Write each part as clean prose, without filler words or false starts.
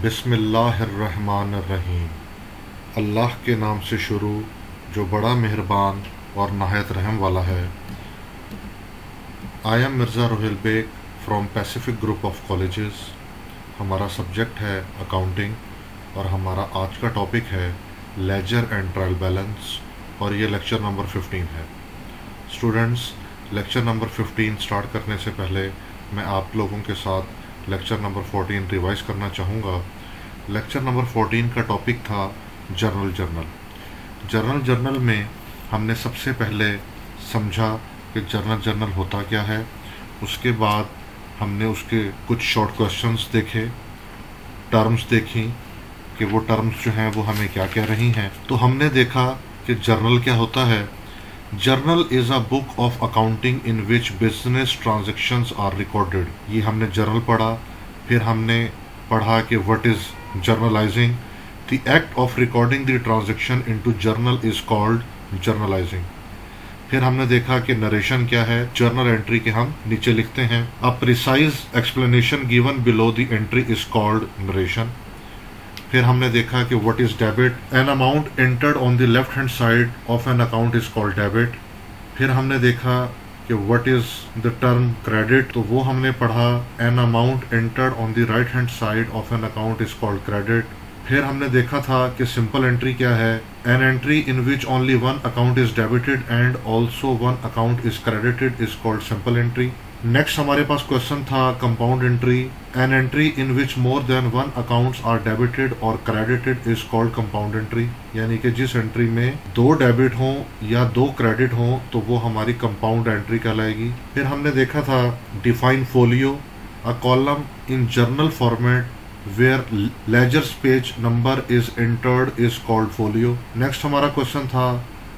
बिस्मिल्लाहिर्रहमानिर्रहीम। अल्लाह के नाम से शुरू जो बड़ा मेहरबान और नहायत रहम वाला है। I am Mirza Rohil Baig from Pacific group of colleges. हमारा सब्जेक्ट है अकाउंटिंग और हमारा आज का टॉपिक है लेजर एंड ट्रायल बैलेंस और ये लेक्चर नंबर 15 है। स्टूडेंट्स, लेक्चर नंबर 15 स्टार्ट करने से पहले मैं आप लोगों के साथ लेक्चर नंबर 14 रिवाइज करना चाहूँगा। लेक्चर नंबर 14 का टॉपिक था जर्नल जर्नल में हमने सबसे पहले समझा कि जर्नल होता क्या है। उसके बाद हमने उसके कुछ शॉर्ट क्वेश्चंस देखे, टर्म्स देखी कि वो टर्म्स जो हैं वो हमें क्या कह रही हैं। तो हमने देखा कि जर्नल क्या होता है। Journal is a book of accounting in which business transactions are recorded. ये हमने जर्नल पढ़ा। फिर हमने पढ़ा कि what is journalizing. The act of recording the transaction into journal is called journalizing. फिर हमने देखा कि नरेशन क्या है। जर्नल एंट्री के हम नीचे लिखते हैं। अ precise explanation given below the entry is called narration. फिर हमने देखा कि what is debit. An amount entered on the left hand side of an account is called debit. फिर हमने देखा कि what is the term credit. तो वो हमने पढ़ा। An amount entered on the right hand side of an account is called credit. फिर हमने देखा था कि सिंपल एंट्री क्या है। An entry in which only one account is debited and also one account is credited is called simple entry. Next हमारे पास question था compound entry. An entry in which more than one accounts are debited और credited is called compound entry. यानी कि जिस entry में दो debit हों या दो क्रेडिट हों तो वो हमारी कंपाउंड एंट्री कहलाएगी। फिर हमने देखा था define folio, a column in journal format where ledger's page number is entered is called folio. Next हमारा क्वेश्चन था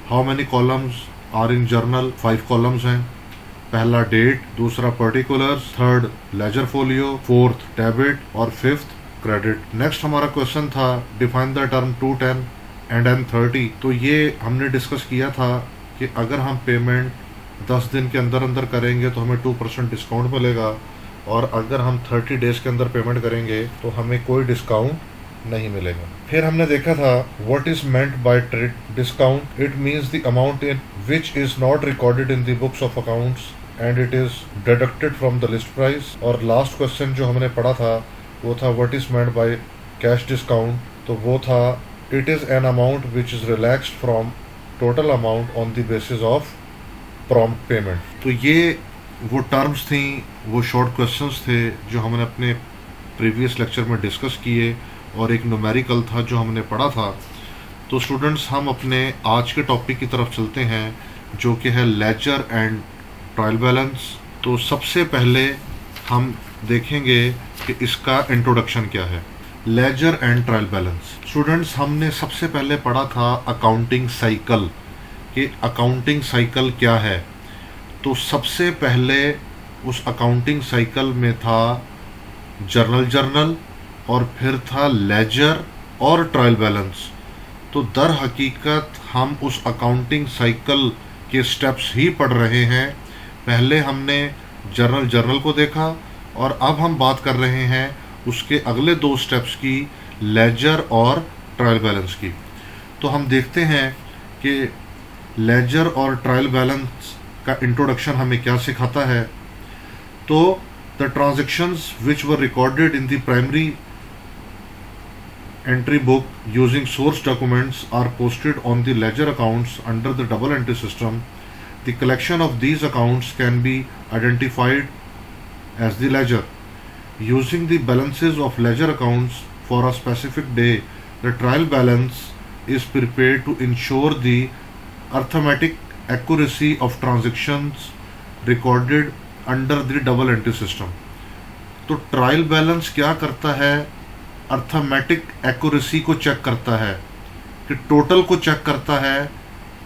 how many columns are in journal। 5 columns हैं। पहला डेट, दूसरा particulars, third ledger folio, fourth debit और fifth credit. Next हमारा question था define the term 210 and N30। तो ये हमने डिस्कस किया था कि अगर हम पेमेंट 10 दिन के अंदर अंदर करेंगे तो हमें 2% डिस्काउंट मिलेगा और अगर हम 30 डेज के अंदर पेमेंट करेंगे तो हमें कोई डिस्काउंट नहीं मिलेगा। फिर हमने देखा था what is meant by trade discount. It means the amount in which is not recorded in the books of accounts and it is deducted from the list price. और लास्ट क्वेश्चन जो हमने पढ़ा था वो था what is meant by cash discount. तो वो था it is an amount which is relaxed from total amount on the basis of prompt payment. तो ये वो टर्म्स थी, वो शॉर्ट क्वेश्चंस थे जो हमने अपने प्रीवियस लेक्चर में डिस्कस किए और एक न्यूमेरिकल था जो हमने पढ़ा था। तो स्टूडेंट्स, हम अपने आज के टॉपिक की तरफ चलते हैं जो कि है लेजर एंड ट्रायल बैलेंस। तो सबसे पहले हम देखेंगे कि इसका इंट्रोडक्शन क्या है। Ledger and trial balance. Students, हमने सबसे पहले पढ़ा था अकाउंटिंग साइकिल कि अकाउंटिंग साइकिल क्या है। तो सबसे पहले उस अकाउंटिंग साइकिल में था जर्नल और फिर था लेजर और ट्रायल बैलेंस। तो दर हकीकत हम उस अकाउंटिंग साइकिल के स्टेप्स ही पढ़ रहे हैं। पहले हमने जर्नल को देखा और अब हम बात कर रहे हैं उसके अगले 2 स्टेप्स की, लेजर और ट्रायल बैलेंस की। तो हम देखते हैं कि लेजर और ट्रायल बैलेंस का इंट्रोडक्शन हमें क्या सिखाता है। तो the transactions which were recorded in the primary entry book using source documents are posted on the ledger accounts under the double entry system. The collection of these accounts can be identified as the ledger. Using the balances of ledger accounts for a specific day, the trial balance is prepared to ensure the arithmetic accuracy of transactions recorded under the double entry system। तो trial balance क्या करता है? Arithmetic accuracy को check करता है कि total को check करता है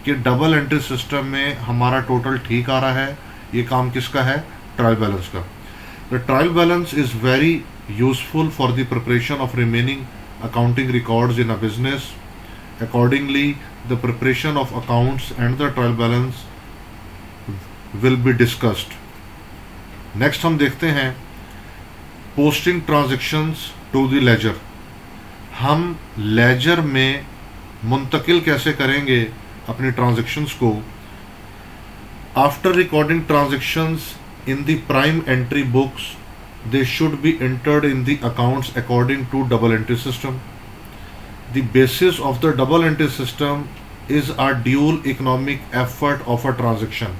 कि डबल एंट्री सिस्टम में हमारा टोटल ठीक आ रहा है। ये काम किसका है? ट्रायल बैलेंस का। The trial balance is very useful for the preparation of remaining accounting records in a business. Accordingly, the preparation of accounts and the trial balance will be discussed। Next हम देखते हैं posting transactions to the ledger. हम ledger में मुंतकिल कैसे करेंगे अपनी transactions को। After recording transactions in the prime entry books they should be entered in the accounts according to double entry system. The basis of the double entry system is a dual economic effort of a transaction.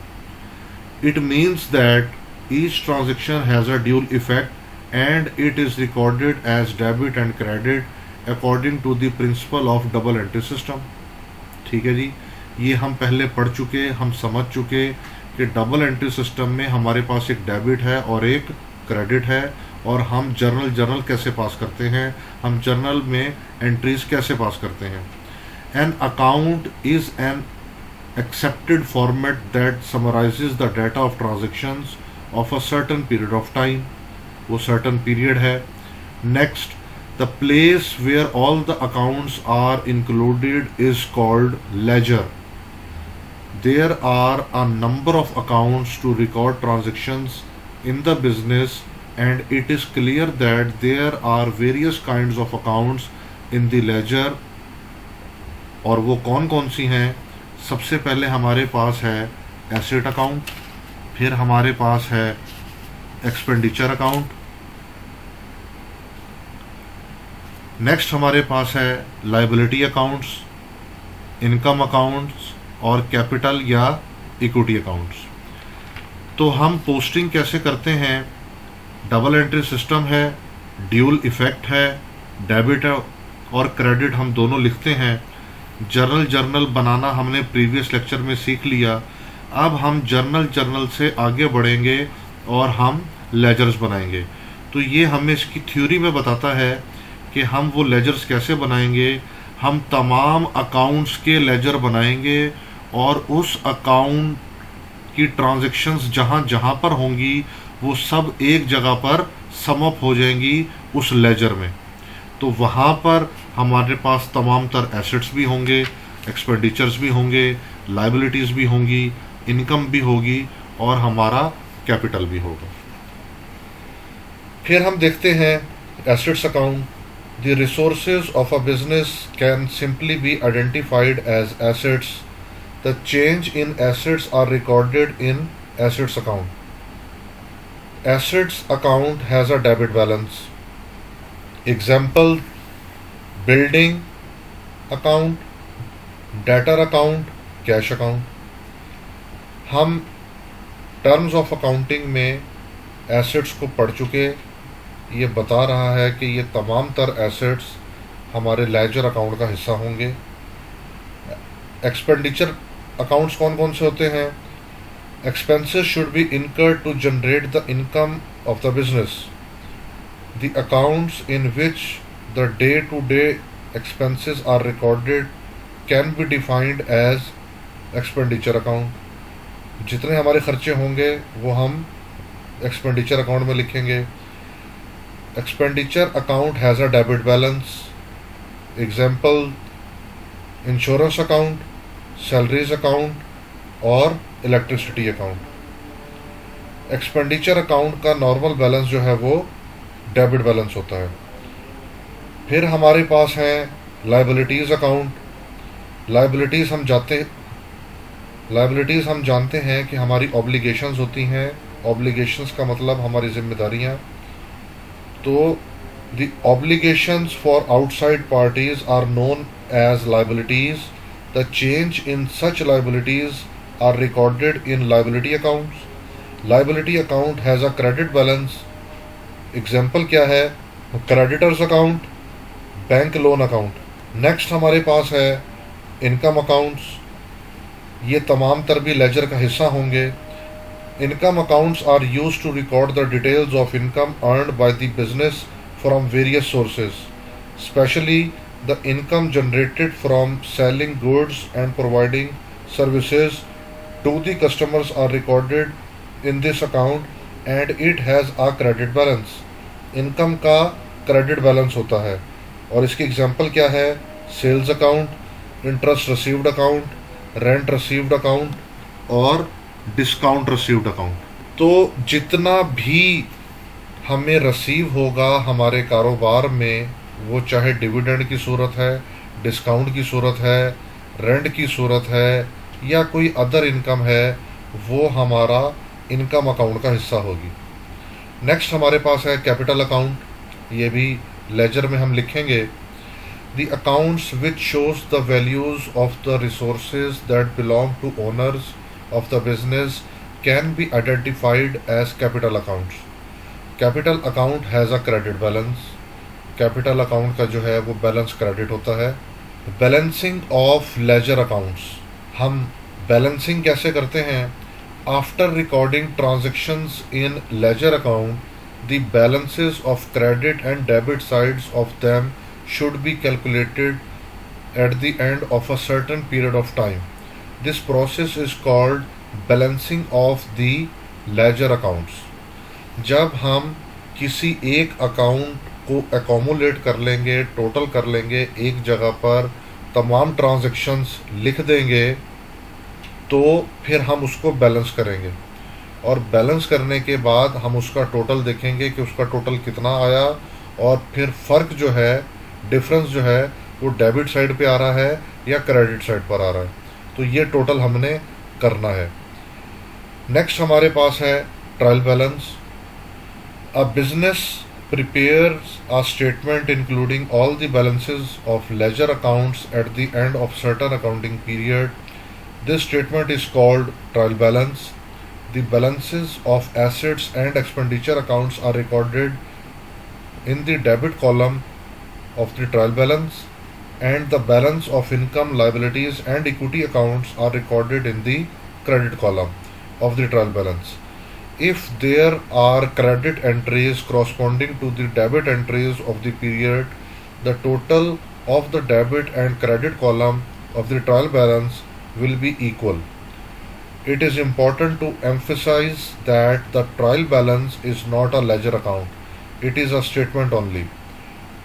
It means that each transaction has a dual effect and it is recorded as debit and credit according to the principle of double entry system. ठीक है जी, ये हम पहले पढ़ चुके, हम समझ चुके कि डबल एंट्री सिस्टम में हमारे पास एक डेबिट है और एक क्रेडिट है, और हम जर्नल कैसे पास करते हैं, हम जर्नल में एंट्रीज कैसे पास करते हैं। An account is an accepted format that summarizes the data of transactions of a certain period of time. वो certain period है। Next, the place where all the accounts are included is called ledger. There are a number of accounts to record transactions in the business, and it is clear that there are various kinds of accounts in the ledger. और वो कौन कौन सी हैं? सबसे पहले हमारे पास है एसेट अकाउंट, फिर हमारे पास है एक्सपेंडिचर अकाउंट, नेक्स्ट हमारे पास है लायबिलिटी अकाउंट्स, इनकम अकाउंट्स और कैपिटल या इक्विटी अकाउंट्स। तो हम पोस्टिंग कैसे करते हैं? डबल एंट्री सिस्टम है, ड्यूल इफेक्ट है, डेबिट और क्रेडिट हम दोनों लिखते हैं। जर्नल बनाना हमने प्रीवियस लेक्चर में सीख लिया। अब हम जर्नल से आगे बढ़ेंगे और हम लेजर्स बनाएंगे। तो ये हमें इसकी थ्योरी में बताता है कि हम वो लेजर्स कैसे बनाएंगे। हम तमाम अकाउंट्स के लेजर बनाएंगे और उस अकाउंट की ट्रांजैक्शंस जहाँ पर होंगी वो सब एक जगह पर सम अप हो जाएंगी उस लेजर में। तो वहाँ पर हमारे पास तमाम तर एसेट्स भी होंगे, एक्सपेंडिचर्स भी होंगे, लायबिलिटीज़ भी होंगी, इनकम भी होगी और हमारा कैपिटल भी होगा। फिर हम देखते हैं assets account. The resources of a business can simply be identified as assets. The change in assets are recorded in assets account. Assets account has a debit balance. Example building account, debtor account, cash account. हम terms of accounting में assets को पढ़ चुके। ये बता रहा है कि ये तमाम तर एसेट्स हमारे लेजर अकाउंट का हिस्सा होंगे। एक्सपेंडिचर अकाउंट्स कौन कौन से होते हैं? Expenses should be incurred to generate the income of the business. The accounts in which the day-to-day expenses are recorded can be defined as expenditure account. जितने हमारे खर्चे होंगे वो हम एक्सपेंडिचर अकाउंट में लिखेंगे। Expenditure account has a debit balance. Example insurance account, salaries account और electricity account. Expenditure account का नॉर्मल बैलेंस जो है वो डेबिट बैलेंस होता है। फिर हमारे पास हैं लायबिलिटीज़ अकाउंट। लायबिलिटीज़ हम जानते हैं कि हमारी ऑब्लिगेशंस होती हैं। ऑब्लिगेशंस का मतलब हमारी जिम्मेदारियां। तो the obligations for outside parties are known as liabilities. The change in such liabilities are recorded in liability accounts. Liability account has a credit balance. Example क्या है? Creditors account, bank loan account. Next हमारे पास है income accounts. ये तमाम तर भी laser का हिस्सा होंगे। Income accounts are used to record the details of income earned by the business from various sources, specially the income generated from selling goods and providing services to the customers are recorded in this account and it has a credit balance. Income का credit balance होता है और इसकी example क्या है? Sales account, interest received account, rent received account और discount received account. तो जितना भी हमें रिसीव होगा हमारे कारोबार में वो चाहे डिविडेंड की सूरत है, डिस्काउंट की सूरत है, रेंट की सूरत है, या कोई अदर इनकम है, वो हमारा इनकम अकाउंट का हिस्सा होगी। नेक्स्ट हमारे पास है कैपिटल अकाउंट। ये भी लेजर में हम लिखेंगे, the accounts which shows the values of the resources that belong to owners of the business can be identified as capital accounts. Capital account has a credit balance. Capital account का जो है वो balance credit होता है। Balancing of ledger accounts, हम balancing कैसे करते हैं? After recording transactions in ledger account, the balances of credit and debit sides of them should be calculated at the end of a certain period of time. This process is called balancing of the ledger accounts. जब हम किसी एक account को accumulate कर लेंगे, total कर लेंगे, एक जगह पर तमाम ट्रांजैक्शंस लिख देंगे, तो फिर हम उसको बैलेंस करेंगे, और बैलेंस करने के बाद हम उसका टोटल देखेंगे कि उसका टोटल कितना आया, और फिर फ़र्क जो है, डिफरेंस जो है, वो डेबिट साइड पे आ रहा है या क्रेडिट साइड पर आ रहा है। तो ये टोटल हमने करना है। नेक्स्ट हमारे पास है trial balance. A business prepares a statement including all the balances of ledger accounts at the end of certain accounting period. This statement is called trial balance. The balances of assets and expenditure accounts are recorded in the debit column of the trial balance, and the balance of income, liabilities and equity accounts are recorded in the credit column of the trial balance. If there are credit entries corresponding to the debit entries of the period, the total of the debit and credit column of the trial balance will be equal. It is important to emphasize that the trial balance is not a ledger account. It is a statement only.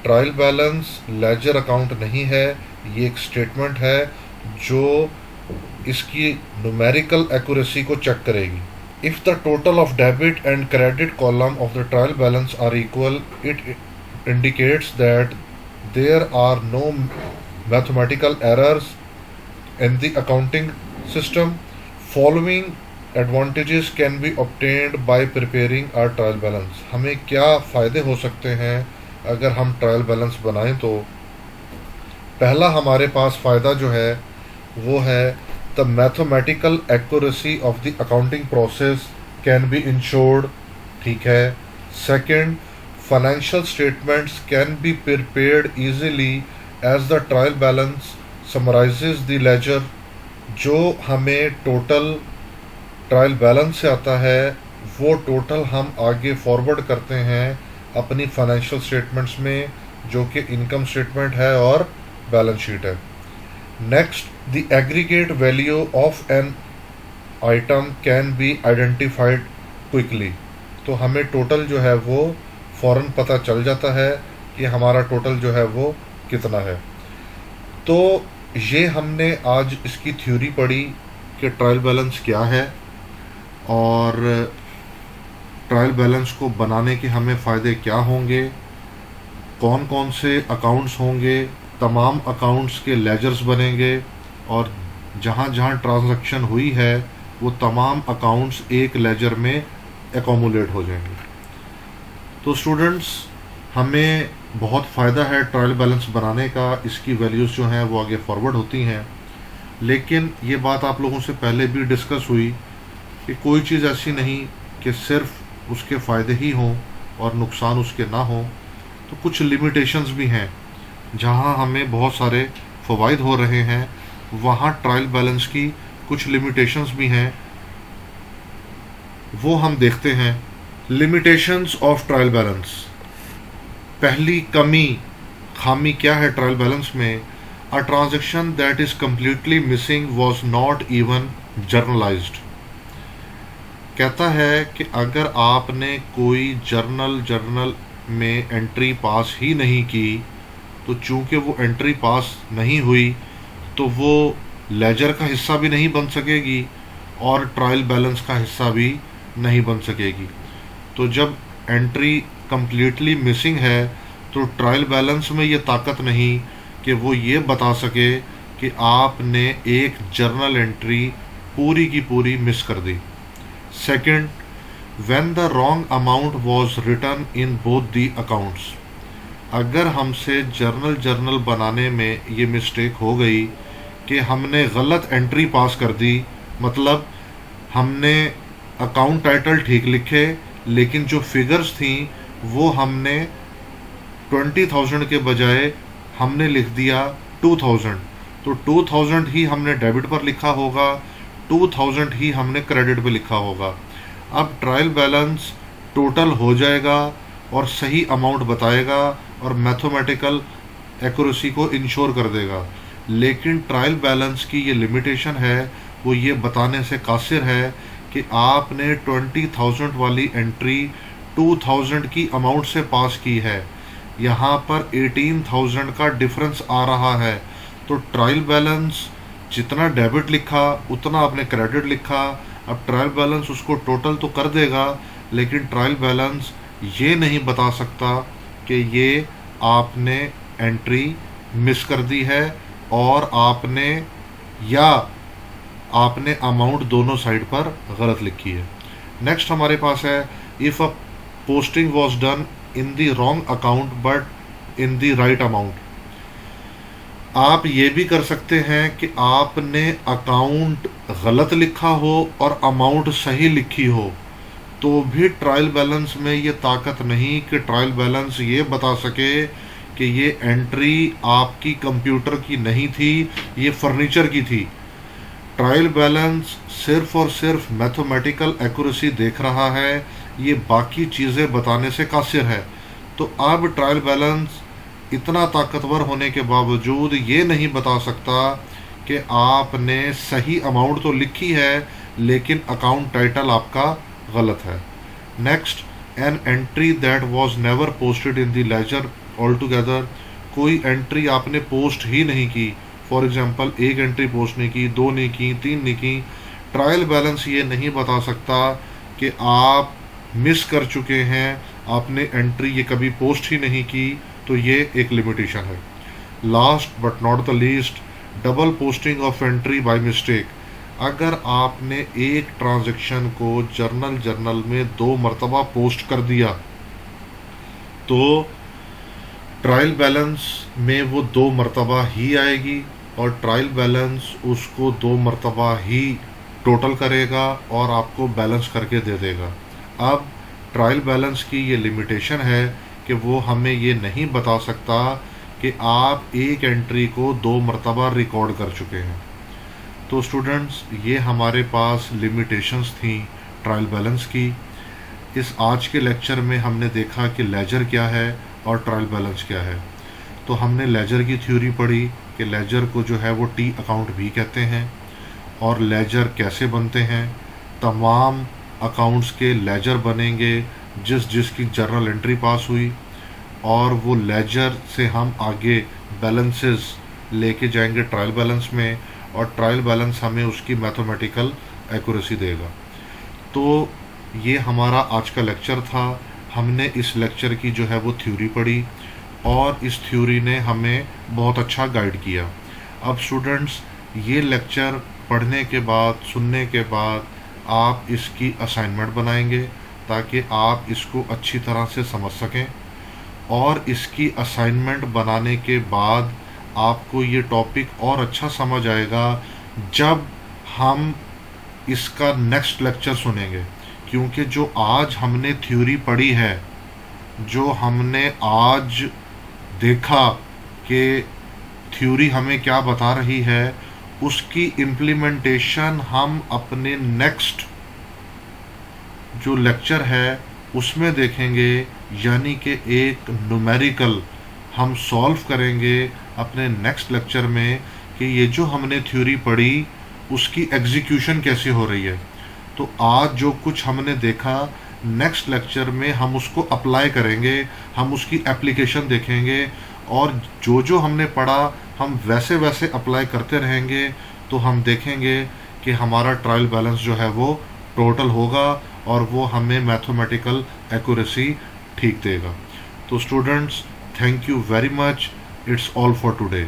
Trial balance ledger account नहीं है, ये एक statement है जो इसकी numerical accuracy को check करेगी। If the total of debit and credit column of the trial balance are equal, it indicates that there are no mathematical errors in the accounting system. Following advantages can be obtained by preparing a trial balance. हमें क्या फ़ायदे हो सकते हैं अगर हम trial balance बनाएं? तो पहला हमारे पास फ़ायदा जो है वो है the mathematical accuracy of the accounting process can be ensured, ठीक है। Second, financial statements can be prepared easily as the trial balance summarizes the ledger. जो हमें टोटल ट्रायल बैलेंस से आता है वो टोटल हम आगे फॉरवर्ड करते हैं अपनी फाइनेंशियल स्टेटमेंट्स में, जो कि इनकम स्टेटमेंट है और बैलेंस शीट है। Next, the aggregate value of an item can be identified quickly. तो हमें टोटल जो है वो फ़ौरन पता चल जाता है कि हमारा टोटल जो है वो कितना है। तो ये हमने आज इसकी थ्योरी पढ़ी कि ट्रायल बैलेंस क्या है, और ट्रायल बैलेंस को बनाने के हमें फ़ायदे क्या होंगे, कौन कौन से अकाउंट्स होंगे, तमाम अकाउंट्स के लेजर्स बनेंगे, और जहाँ जहाँ ट्रांजैक्शन हुई है वो तमाम अकाउंट्स एक लेजर में एकोमुलेट हो जाएंगे। तो स्टूडेंट्स, हमें बहुत फ़ायदा है ट्रायल बैलेंस बनाने का, इसकी वैल्यूज़ जो हैं वो आगे फॉरवर्ड होती हैं। लेकिन ये बात आप लोगों से पहले भी डिस्कस हुई कि कोई चीज़ ऐसी नहीं कि सिर्फ उसके फ़ायदे ही हों और नुकसान उसके ना हों। तो कुछ लिमिटेशंस भी हैं, जहां हमें बहुत सारे फ़वाइद हो रहे हैं वहां ट्रायल बैलेंस की कुछ लिमिटेशंस भी हैं, वो हम देखते हैं। Limitations of trial balance. पहली खामी क्या है ट्रायल बैलेंस में? A transaction that is completely missing was not even journalised. कहता है कि अगर आपने कोई जर्नल में एंट्री पास ही नहीं की, तो चूंकि वो एंट्री पास नहीं हुई तो वो लेजर का हिस्सा भी नहीं बन सकेगी और ट्रायल बैलेंस का हिस्सा भी नहीं बन सकेगी। तो जब एंट्री कम्प्लीटली मिसिंग है तो ट्रायल बैलेंस में ये ताकत नहीं कि वो ये बता सके कि आपने एक जर्नल एंट्री पूरी की पूरी मिस कर दी। Second, when the wrong amount was written in both the accounts, अगर हमसे जर्नल बनाने में ये मिस्टेक हो गई कि हमने गलत एंट्री पास कर दी, मतलब हमने अकाउंट टाइटल ठीक लिखे लेकिन जो फिगर्स थी वो हमने 20,000 के बजाय हमने लिख दिया 2,000, तो 2,000 ही हमने डेबिट पर लिखा होगा, 2,000 ही हमने क्रेडिट पे लिखा होगा। अब ट्रायल बैलेंस टोटल हो जाएगा और सही अमाउंट बताएगा और मैथमेटिकल एक्यूरेसी को इंश्योर कर देगा, लेकिन ट्रायल बैलेंस की ये लिमिटेशन है, वो ये बताने से कासिर है कि आपने 20,000 वाली एंट्री 2,000 की अमाउंट से पास की है, यहाँ पर 18,000 का डिफरेंस आ रहा है। तो ट्रायल बैलेंस जितना डेबिट लिखा उतना आपने क्रेडिट लिखा। अब ट्रायल बैलेंस उसको टोटल तो कर देगा, लेकिन ट्रायल बैलेंस ये नहीं बता सकता कि ये आपने एंट्री मिस कर दी है और आपने अमाउंट दोनों साइड पर गलत लिखी है। नेक्स्ट हमारे पास है, if a posting was done in the wrong account but in the right amount. आप ये भी कर सकते हैं कि आपने अकाउंट गलत लिखा हो और अमाउंट सही लिखी हो, तो भी ट्रायल बैलेंस में ये ताकत नहीं कि ट्रायल बैलेंस ये बता सके कि ये एंट्री आपकी कंप्यूटर की नहीं थी, ये फर्नीचर की थी। ट्रायल बैलेंस सिर्फ और सिर्फ मैथमेटिकल एक्यूरेसी देख रहा है, ये बाकी चीज़ें बताने से कासिर है। तो अब ट्रायल बैलेंस इतना ताकतवर होने के बावजूद ये नहीं बता सकता कि आपने सही अमाउंट तो लिखी है लेकिन अकाउंट टाइटल आपका गलत है। Next, an entry that was never posted in the ledger all together. कोई एंट्री आपने पोस्ट ही नहीं की, फॉर एग्जांपल एक एंट्री पोस्ट नहीं की, 2 नहीं की, 3 नहीं की। ट्रायल बैलेंस ये नहीं बता सकता कि आप मिस कर चुके हैं, आपने एंट्री ये कभी पोस्ट ही नहीं की, तो ये एक लिमिटेशन है। Last but not the least, double posting of entry by mistake. अगर आपने एक ट्रांजैक्शन को जर्नल में 2 मरतबा पोस्ट कर दिया तो ट्रायल बैलेंस में वो 2 मरतबा ही आएगी और ट्रायल बैलेंस उसको 2 मरतबा ही टोटल करेगा और आपको बैलेंस करके दे देगा। अब ट्रायल बैलेंस की ये लिमिटेशन है कि वो हमें ये नहीं बता सकता कि आप एक एंट्री को 2 मरतबा रिकॉर्ड कर चुके हैं। तो स्टूडेंट्स, ये हमारे पास लिमिटेशंस थी ट्रायल बैलेंस की। इस आज के लेक्चर में हमने देखा कि लेजर क्या है और ट्रायल बैलेंस क्या है। तो हमने लेजर की थ्योरी पढ़ी कि लेजर को जो है वो टी अकाउंट भी कहते हैं, और लेजर कैसे बनते हैं। तमाम अकाउंट्स के लेजर बनेंगे जिसकी जर्नल एंट्री पास हुई, और वो लेजर से हम आगे बैलेंसेस लेके जाएंगे ट्रायल बैलेंस में, और ट्रायल बैलेंस हमें उसकी मैथमेटिकल एक्यूरेसी देगा। तो ये हमारा आज का लेक्चर था। हमने इस लेक्चर की जो है वो थ्योरी पढ़ी और इस थ्योरी ने हमें बहुत अच्छा गाइड किया। अब स्टूडेंट्स, ये लेक्चर पढ़ने के बाद, सुनने के बाद आप इसकी असाइनमेंट बनाएंगे ताकि आप इसको अच्छी तरह से समझ सकें, और इसकी असाइनमेंट बनाने के बाद आपको ये टॉपिक और अच्छा समझ आएगा जब हम इसका नेक्स्ट लेक्चर सुनेंगे। क्योंकि जो आज हमने थ्योरी पढ़ी है, जो हमने आज देखा कि थ्योरी हमें क्या बता रही है, उसकी इम्प्लीमेंटेशन हम अपने नेक्स्ट जो लेक्चर है उसमें देखेंगे। यानी कि एक न्यूमेरिकल हम सॉल्व करेंगे अपने नेक्स्ट लेक्चर में कि ये जो हमने थ्योरी पढ़ी उसकी एग्जीक्यूशन कैसे हो रही है। तो आज जो कुछ हमने देखा, नेक्स्ट लेक्चर में हम उसको अप्लाई करेंगे, हम उसकी एप्लीकेशन देखेंगे, और जो जो हमने पढ़ा हम वैसे वैसे अप्लाई करते रहेंगे। तो हम देखेंगे कि हमारा ट्रायल बैलेंस जो है वो टोटल होगा और वो हमें मैथमेटिकल एक्यूरेसी ठीक देगा। तो students, thank you very much. It's all for today.